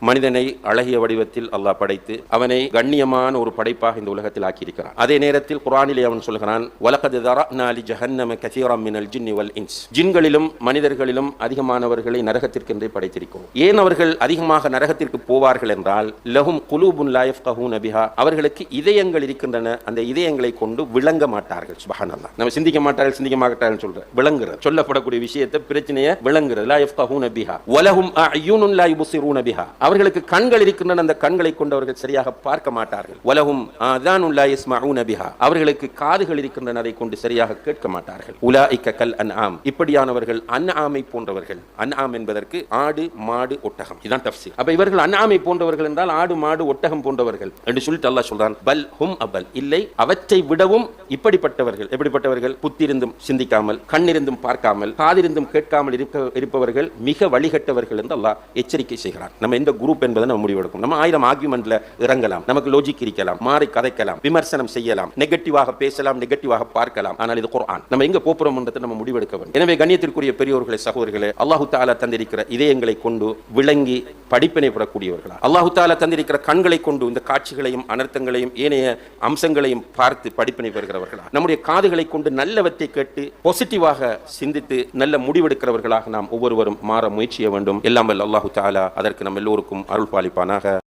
மனிதனை அழகிய வடிவத்தில் அல்லாஹ் படைத்து அவனை கண்ணியமான ஒரு படைப்பாக இந்த உலகத்தில் ஆக்கியிருக்கிறான். அதே நேரத்தில் குர்ஆனிலே அவன் சொல்கிறான், வலகத் தரஅனா லி ஜஹன்னம கஸீரம் மினல் ஜின்னி வல் இன்ஸ். ஜின்களிலும் மனிதர்களிலும் அதிகமானவர்களை நரகத்திற்கென்றே படைத்திருக்கிறோம். ஏன் அவர்கள் அதிகமாக நரகத்திற்கு போவார்கள் என்றால், லஹும் குலூபுன் லா யஃப்கஹூன பிஹா, அவர்களுக்கு இதயங்கள் இருக்கின்றன, அந்த இதயங்களை கொண்டு விளங்க மாட்டார்கள். சுப்ஹானல்லாஹ். நம்ம சிந்திக்க மாட்டார்கள், சிந்திக்க மாட்டார்கள் சொல்ற விளங்குறது, சொல்லப்படக்கூடிய விஷயத்தை பிரச்சனையை விளங்குறது. லா யஃப்கஹூன பிஹா வலஹும் அய்யூனுன் லா யுப்சிரூன பிஹா, அவர்களுக்கு கண்கள் இருக்கின்றன, அந்த கண்களை கொண்டு அவர்கள் சரியாக பார்க்க மாட்டார்கள். வலஹும் ஆதானுன் லா யஸ்மஊன பிஹா, அவர்களுக்கு காதுகள் இருக்கின்றன, அதை கொண்டு சரியாக கேட்க மாட்டார்கள். உலாயிக கல் அன்ஆம், இப்படியானவர்கள் அன்ஆமை போன்றவர்கள். அன்ஆம் என்பதற்கு ஆடு மாடு ஒட்டகம், இதுதான் தஃப்சீர். அப்ப இவர்கள் அன்ஆமை போன்றவர்கள் என்றால் ஆடு மாடு ஒட்டகம் போன்றவர்கள் என்று சொல்லிட்டு அல்லாஹ் சொல்றான், பல் ஹும் அபல், இல்லை அவற்றை விடவும் இப்படிப்பட்டவர்கள். எப்படிப்பட்டவர்கள்? புத்திருந்தும் சிந்திக்காமல், கண்ணிருந்தும் பார்க்காமல், காதிருந்தும் கேட்காமல் இருப்பவர்கள் மிக வழிகட்டவர்கள் என்று அல்லாஹ் எச்சரிக்கை செய்கிறார். நம்ம எந்த குரூப் என்பதை நம்ம முடிவெடுக்கும். நம்ம 1000 ஆர்குமெண்ட்ல இறங்கலாம், நமக்கு லாஜிக் இருக்கலாம், மாறி கதைக்கலாம், விமர்சனம் செய்யலாம், நெகட்டிவாக பேசலாம், நெகட்டிவாக பார்க்கலாம். ஆனால் இது குர்ஆன், நம்ம எங்க போறோம் என்றதை நம்ம முடிவெடுக்க வேண்டும். எனவே கண்ணியத்திற்குரிய பெரியோர்களே, சகோதரர்களே, அல்லாஹ் தஆலா தந்திருக்கிற இதயங்களை கொண்டு விளங்கி படிப்பினை பெறக்கூடியவர்களா, அல்லாஹ் தஆலா தந்திருக்கிற கண்களை கொண்டு இந்த காட்சிகளையும் அனர்த்தங்களையும் ஏனைய அம்சங்களையும் பார்த்து படிப்பினை பெறுகிறவர்களா, நம்முடைய காதுகளை கொண்டு நல்லவற்றை கேட்டு பாசிட்டிவாக சிந்தித்து நல்ல முடிவெடுக்கிறவர்களாக நாம் ஒவ்வொருவரும் மாற முயற்சி செய்ய வேண்டும். எல்லாம் வல்ல அல்லாஹ் தஆலா அதற்கு நம்ம எல்லோருக்கும் அருள் பாலிப்பானாக.